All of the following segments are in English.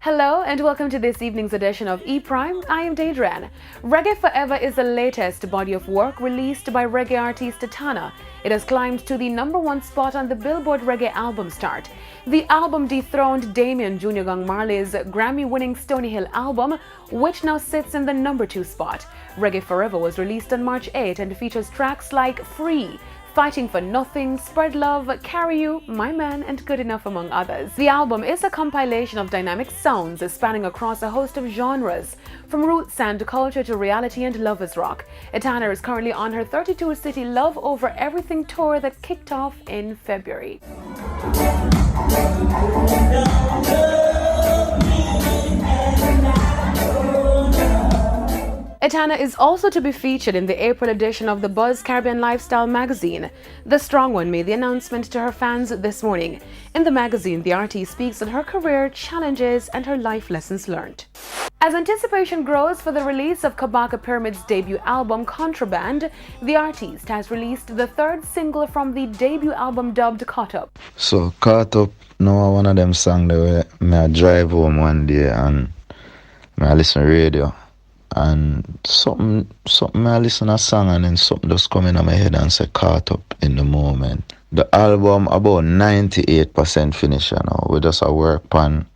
Hello and welcome to this evening's edition of E-Prime. I am Daedran. Reggae Forever is the latest body of work released by reggae artist Etana. It has climbed to the #1 spot on the Billboard Reggae Album Chart. The album dethroned Damien Jr. Gong Marley's Grammy-winning Stony Hill album, which now sits in the #2 spot. Reggae Forever was released on March 8 and features tracks like Free, Fighting for Nothing, Spread Love, Carry You, My Man, and Good Enough, among others. The album is a compilation of dynamic sounds spanning across a host of genres, from roots and culture to reality and lovers rock. Etana is currently on her 32-city Love Over Everything tour that kicked off in February. Etana is also to be featured in the April edition of the Buzz Caribbean Lifestyle magazine. The Strong One made the announcement to her fans this morning. In the magazine, the artist speaks on her career, challenges, and her life lessons learned. As anticipation grows for the release of Kabakov Pyramid's debut album, Contraband, the artist has released the third single from the debut album dubbed Caught Up. So, Caught Up, now one of them songs that I drive home one day and I listen to radio. And something I listen to a song and then something just come in my head and say Caught Up in the moment. The album about 98% finished now. We just work on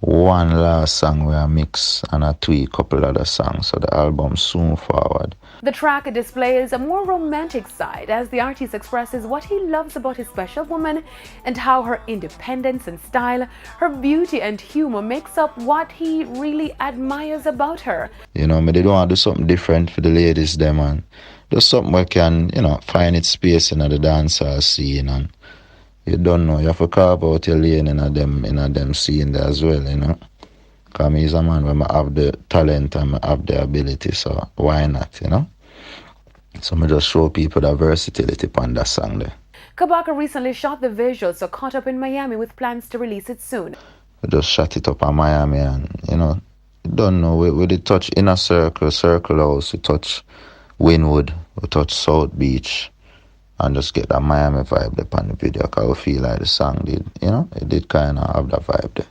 one last song where I mix and I tweak a couple other songs, so the album soon forward. The track displays a more romantic side as the artist expresses what he loves about his special woman and how her independence and style, her beauty and humor makes up what he really admires about her. You know, they don't want to do something different for the ladies them, and just something where can, find its space in the dancehall scene, and you don't know, you have to carve out your lane in them scene there as well, Because he's a man where I have the talent and I have the ability, so why not, So I just show people the versatility on that song there. Kabakov recently shot the visuals so Caught Up in Miami with plans to release it soon. I just shot it up in Miami and, you don't know, we did touch Inner Circle, Circle House, we touch Wynwood, we touch South Beach. And just get that Miami vibe there on the video, because I feel like the song did, it did kind of have that vibe there.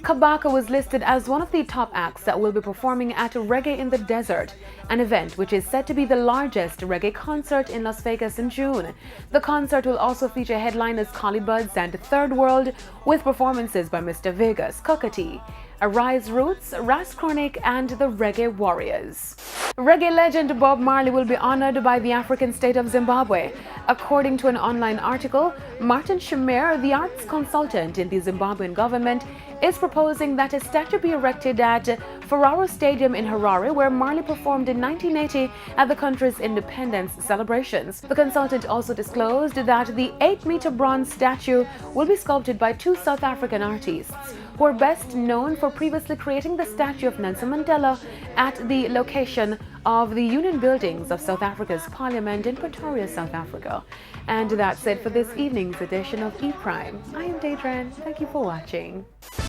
Kabakov was listed as one of the top acts that will be performing at Reggae in the Desert, an event which is said to be the largest reggae concert in Las Vegas in June. The concert will also feature headliners Collie Buddz and Third World, with performances by Mr. Vegas, Kokati, Arise Roots, Ras Chronic, and the Reggae Warriors. Reggae legend Bob Marley will be honored by the African state of Zimbabwe. According to an online article, Martin Shamir, the arts consultant in the Zimbabwean government, is proposing that a statue be erected at Ferraro Stadium in Harare, where Marley performed in 1980 at the country's independence celebrations. The consultant also disclosed that the 8-meter bronze statue will be sculpted by two South African artists, who are best known for previously creating the statue of Nelson Mandela at the location of the Union Buildings of South Africa's Parliament in Pretoria, South Africa. And that's it for this evening's edition of E-Prime. I am Daedran. Thank you for watching.